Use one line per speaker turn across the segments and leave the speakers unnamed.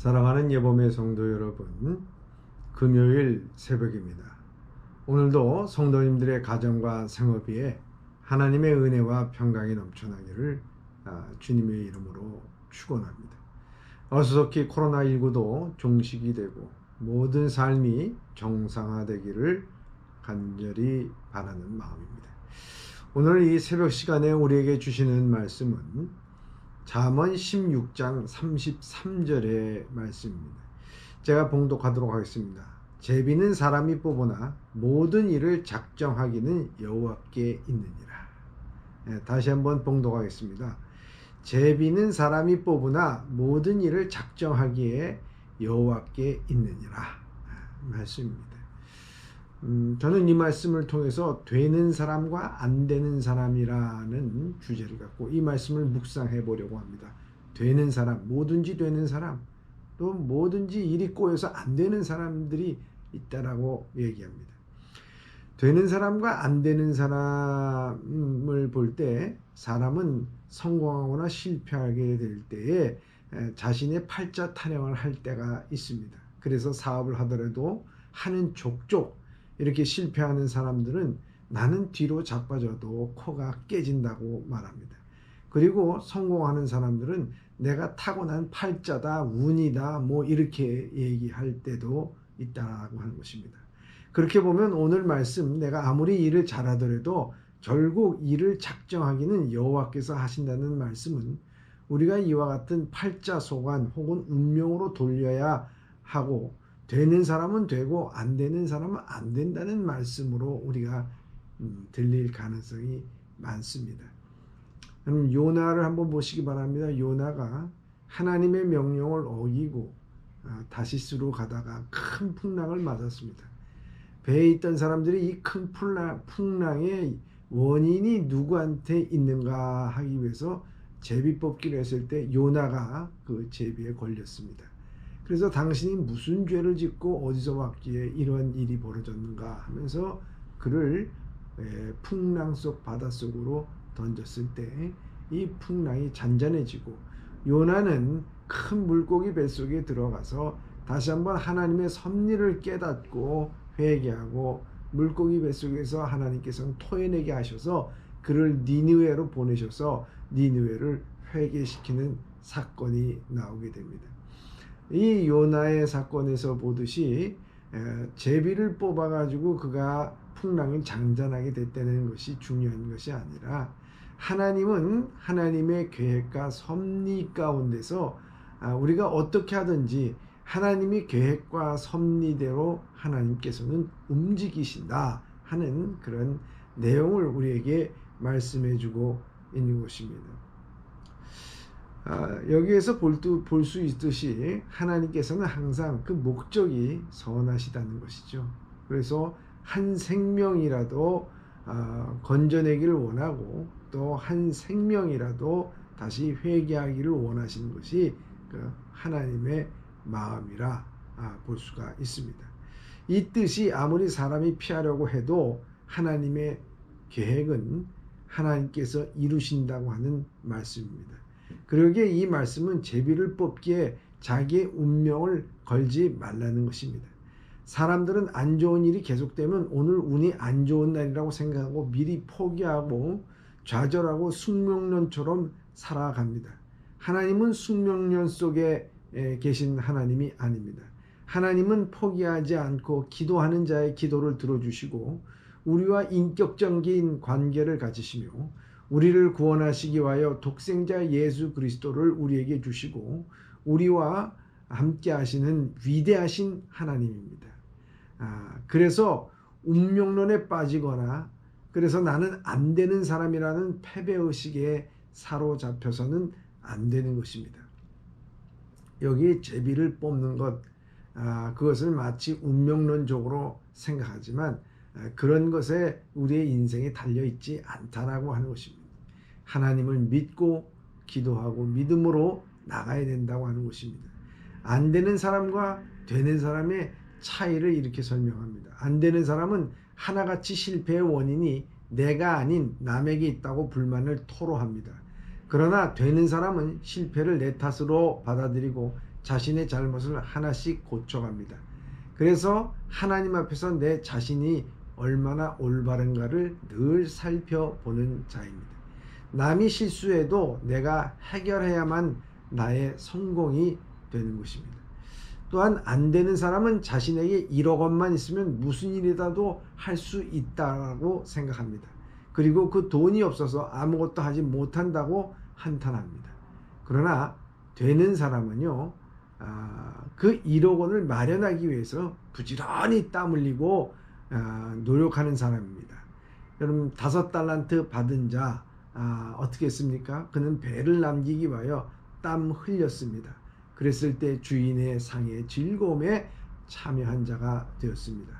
사랑하는 예범의 성도 여러분, 금요일 새벽입니다. 오늘도 성도님들의 가정과 생업에 하나님의 은혜와 평강이 넘쳐나기를 주님의 이름으로 축원합니다. 어수선히 코로나19도 종식이 되고 모든 삶이 정상화되기를 간절히 바라는 마음입니다. 오늘 이 새벽 시간에 우리에게 주시는 말씀은 잠언 16장 33절의 말씀입니다. 제가 봉독하도록 하겠습니다. 제비는 사람이 뽑으나 모든 일을 작정하기는 여호와께 있느니라. 다시 한번 봉독하겠습니다. 제비는 사람이 뽑으나 모든 일을 작정하기에 여호와께 있느니라. 말씀입니다. 저는 이 말씀을 통해서 되는 사람과 안 되는 사람이라는 주제를 갖고 이 말씀을 묵상해 보려고 합니다. 되는 사람, 뭐든지 되는 사람, 또 뭐든지 일이 꼬여서 안 되는 사람들이 있다라고 얘기합니다. 되는 사람과 안 되는 사람을 볼 때 사람은 성공하거나 실패하게 될 때에 자신의 팔자 타령을 할 때가 있습니다. 그래서 사업을 하더라도 하는 족족 이렇게 실패하는 사람들은 나는 뒤로 자빠져도 코가 깨진다고 말합니다. 그리고 성공하는 사람들은 내가 타고난 팔자다, 운이다, 뭐 이렇게 얘기할 때도 있다고 하는 것입니다. 그렇게 보면 오늘 말씀, 내가 아무리 일을 잘하더라도 결국 일을 작정하기는 여호와께서 하신다는 말씀은 우리가 이와 같은 팔자 소관 혹은 운명으로 돌려야 하고 되는 사람은 되고 안 되는 사람은 안 된다는 말씀으로 우리가 들릴 가능성이 많습니다. 그럼 요나를 한번 보시기 바랍니다. 요나가 하나님의 명령을 어기고 다시스로 가다가 큰 풍랑을 맞았습니다. 배에 있던 사람들이 이 큰 풍랑의 원인이 누구한테 있는가 하기 위해서 제비 뽑기를 했을 때 요나가 그 제비에 걸렸습니다. 그래서 당신이 무슨 죄를 짓고 어디서 왔기에 이런 일이 벌어졌는가 하면서 그를 풍랑 속 바닷속으로 던졌을 때 이 풍랑이 잔잔해지고 요나는 큰 물고기 뱃속에 들어가서 다시 한번 하나님의 섭리를 깨닫고 회개하고 물고기 뱃속에서 하나님께서는 토해내게 하셔서 그를 니느웨로 보내셔서 니느웨를 회개시키는 사건이 나오게 됩니다. 이 요나의 사건에서 보듯이 제비를 뽑아가지고 그가 풍랑이 잔잔하게 됐다는 것이 중요한 것이 아니라 하나님은 하나님의 계획과 섭리 가운데서 우리가 어떻게 하든지 하나님의 계획과 섭리대로 하나님께서는 움직이신다 하는 그런 내용을 우리에게 말씀해 주고 있는 것입니다. 여기에서 볼 수 있듯이 하나님께서는 항상 그 목적이 선하시다는 것이죠. 그래서 한 생명이라도 건져내기를 원하고 또 한 생명이라도 다시 회개하기를 원하시는 것이 그 하나님의 마음이라 볼 수가 있습니다. 이 뜻이 아무리 사람이 피하려고 해도 하나님의 계획은 하나님께서 이루신다고 하는 말씀입니다. 그러기에 이 말씀은 제비를 뽑기에 자기의 운명을 걸지 말라는 것입니다. 사람들은 안 좋은 일이 계속되면 오늘 운이 안 좋은 날이라고 생각하고 미리 포기하고 좌절하고 숙명론처럼 살아갑니다. 하나님은 숙명론 속에 계신 하나님이 아닙니다. 하나님은 포기하지 않고 기도하는 자의 기도를 들어주시고 우리와 인격적인 관계를 가지시며 우리를 구원하시기 위하여 독생자 예수 그리스도를 우리에게 주시고 우리와 함께 하시는 위대하신 하나님입니다. 그래서 운명론에 빠지거나 그래서 나는 안 되는 사람이라는 패배의식에 사로잡혀서는 안 되는 것입니다. 여기 제비를 뽑는 것, 그것을 마치 운명론적으로 생각하지만 그런 것에 우리의 인생이 달려있지 않다라고 하는 것입니다. 하나님을 믿고 기도하고 믿음으로 나가야 된다고 하는 것입니다. 안 되는 사람과 되는 사람의 차이를 이렇게 설명합니다. 안 되는 사람은 하나같이 실패의 원인이 내가 아닌 남에게 있다고 불만을 토로합니다. 그러나 되는 사람은 실패를 내 탓으로 받아들이고 자신의 잘못을 하나씩 고쳐갑니다. 그래서 하나님 앞에서 내 자신이 얼마나 올바른가를 늘 살펴보는 자입니다. 남이 실수해도 내가 해결해야만 나의 성공이 되는 것입니다. 또한 안 되는 사람은 자신에게 1억 원만 있으면 무슨 일이라도 할 수 있다고 생각합니다. 그리고 그 돈이 없어서 아무것도 하지 못한다고 한탄합니다. 그러나 되는 사람은요, 그 1억 원을 마련하기 위해서 부지런히 땀 흘리고 노력하는 사람입니다. 여러분 5달란트 받은 자 어떻게 했습니까? 그는 배를 남기기 위하여 땀 흘렸습니다. 그랬을 때 주인의 상에 즐거움에 참여한 자가 되었습니다.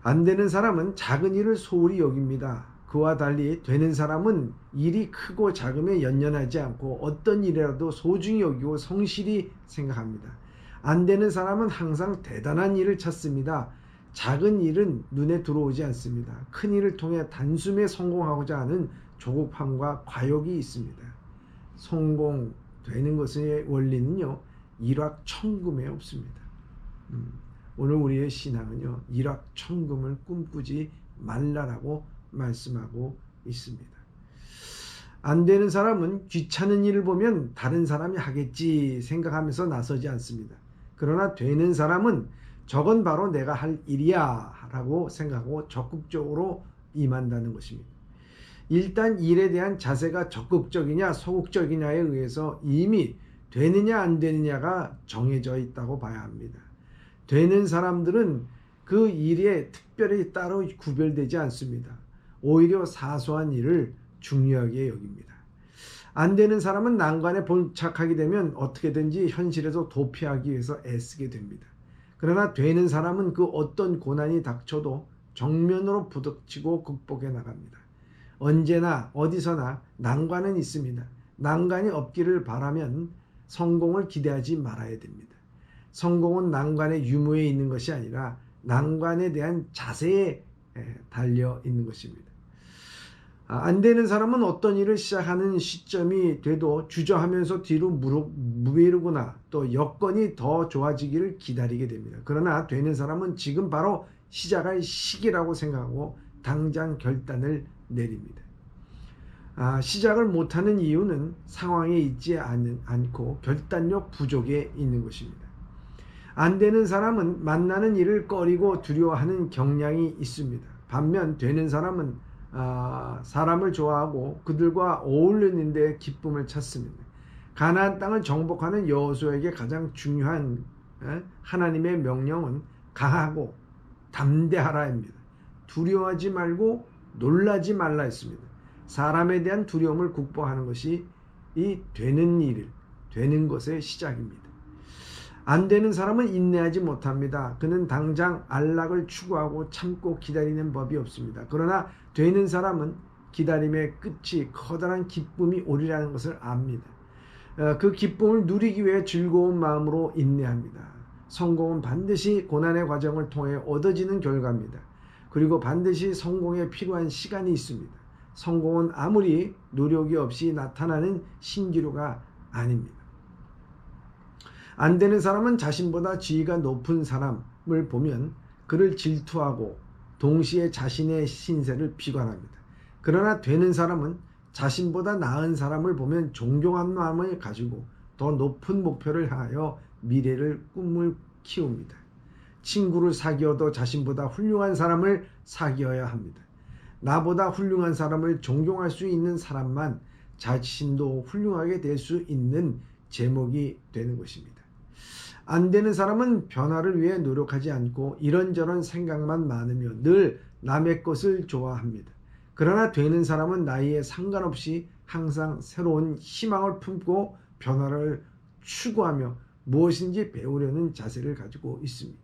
안 되는 사람은 작은 일을 소홀히 여깁니다. 그와 달리 되는 사람은 일이 크고 작음에 연연하지 않고 어떤 일이라도 소중히 여기고 성실히 생각합니다. 안 되는 사람은 항상 대단한 일을 찾습니다. 작은 일은 눈에 들어오지 않습니다. 큰 일을 통해 단숨에 성공하고자 하는 조급함과 과욕이 있습니다. 성공되는 것의 원리는요, 일확천금에 없습니다. 오늘 우리의 신앙은요, 일확천금을 꿈꾸지 말라라고 말씀하고 있습니다. 안 되는 사람은 귀찮은 일을 보면 다른 사람이 하겠지 생각하면서 나서지 않습니다. 그러나 되는 사람은 저건 바로 내가 할 일이야 라고 생각하고 적극적으로 임한다는 것입니다. 일단 일에 대한 자세가 적극적이냐 소극적이냐에 의해서 이미 되느냐 안 되느냐가 정해져 있다고 봐야 합니다. 되는 사람들은 그 일에 특별히 따로 구별되지 않습니다. 오히려 사소한 일을 중요하게 여깁니다. 안 되는 사람은 난관에 봉착하게 되면 어떻게든지 현실에서 도피하기 위해서 애쓰게 됩니다. 그러나 되는 사람은 그 어떤 고난이 닥쳐도 정면으로 부딪히고 극복해 나갑니다. 언제나 어디서나 난관은 있습니다. 난관이 없기를 바라면 성공을 기대하지 말아야 됩니다. 성공은 난관의 유무에 있는 것이 아니라 난관에 대한 자세에 달려 있는 것입니다. 안 되는 사람은 어떤 일을 시작하는 시점이 돼도 주저하면서 뒤로 무미르거나 또 여건이 더 좋아지기를 기다리게 됩니다. 그러나 되는 사람은 지금 바로 시작할 시기라고 생각하고 당장 결단을 내립니다. 시작을 못하는 이유는 상황에 있지 않고 결단력 부족에 있는 것입니다. 안 되는 사람은 만나는 일을 꺼리고 두려워하는 경향이 있습니다. 반면 되는 사람은 사람을 좋아하고 그들과 어울리는 데 기쁨을 찾습니다. 가나안 땅을 정복하는 여호수아에게 가장 중요한 하나님의 명령은 강하고 담대하라입니다. 두려워하지 말고 놀라지 말라 했습니다. 사람에 대한 두려움을 극복하는 것이 이 되는 것의 시작입니다. 안 되는 사람은 인내하지 못합니다. 그는 당장 안락을 추구하고 참고 기다리는 법이 없습니다. 그러나 되는 사람은 기다림의 끝이 커다란 기쁨이 오리라는 것을 압니다. 그 기쁨을 누리기 위해 즐거운 마음으로 인내합니다. 성공은 반드시 고난의 과정을 통해 얻어지는 결과입니다. 그리고 반드시 성공에 필요한 시간이 있습니다. 성공은 아무리 노력이 없이 나타나는 신기루가 아닙니다. 안 되는 사람은 자신보다 지위가 높은 사람을 보면 그를 질투하고 동시에 자신의 신세를 비관합니다. 그러나 되는 사람은 자신보다 나은 사람을 보면 존경하는 마음을 가지고 더 높은 목표를 향하여 미래를 꿈을 키웁니다. 친구를 사귀어도 자신보다 훌륭한 사람을 사귀어야 합니다. 나보다 훌륭한 사람을 존경할 수 있는 사람만 자신도 훌륭하게 될 수 있는 제목이 되는 것입니다. 안 되는 사람은 변화를 위해 노력하지 않고 이런저런 생각만 많으며 늘 남의 것을 좋아합니다. 그러나 되는 사람은 나이에 상관없이 항상 새로운 희망을 품고 변화를 추구하며 무엇인지 배우려는 자세를 가지고 있습니다.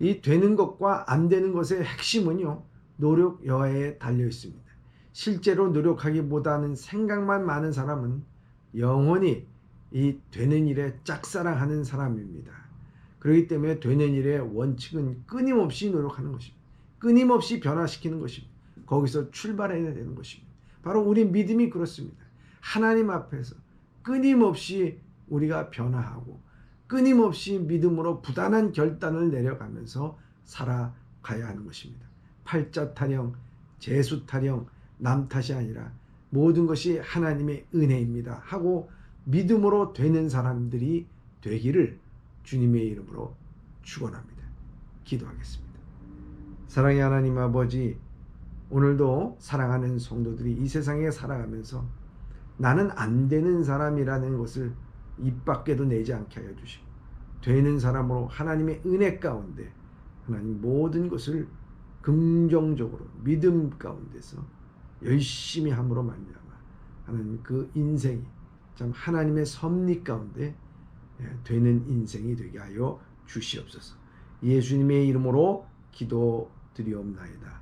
이 되는 것과 안 되는 것의 핵심은요, 노력 여하에 달려 있습니다. 실제로 노력하기보다는 생각만 많은 사람은 영원히 이 되는 일에 짝사랑하는 사람입니다. 그렇기 때문에 되는 일의 원칙은 끊임없이 노력하는 것입니다. 끊임없이 변화시키는 것입니다. 거기서 출발해야 되는 것입니다. 바로 우리 믿음이 그렇습니다. 하나님 앞에서 끊임없이 우리가 변화하고 끊임없이 믿음으로 부단한 결단을 내려가면서 살아가야 하는 것입니다. 팔자 타령, 재수 타령, 남 탓이 아니라 모든 것이 하나님의 은혜입니다 하고 믿음으로 되는 사람들이 되기를 주님의 이름으로 축원합니다. 기도하겠습니다. 사랑의 하나님 아버지, 오늘도 사랑하는 성도들이 이 세상에 살아가면서 나는 안 되는 사람이라는 것을 입 밖에도 내지 않게 하여 주시고 되는 사람으로 하나님의 은혜 가운데 하나님 모든 것을 긍정적으로 믿음 가운데서 열심히 함으로 말미암아 하나님 그 인생이 참 하나님의 섭리 가운데 되는 인생이 되게 하여 주시옵소서. 예수님의 이름으로 기도드리옵나이다.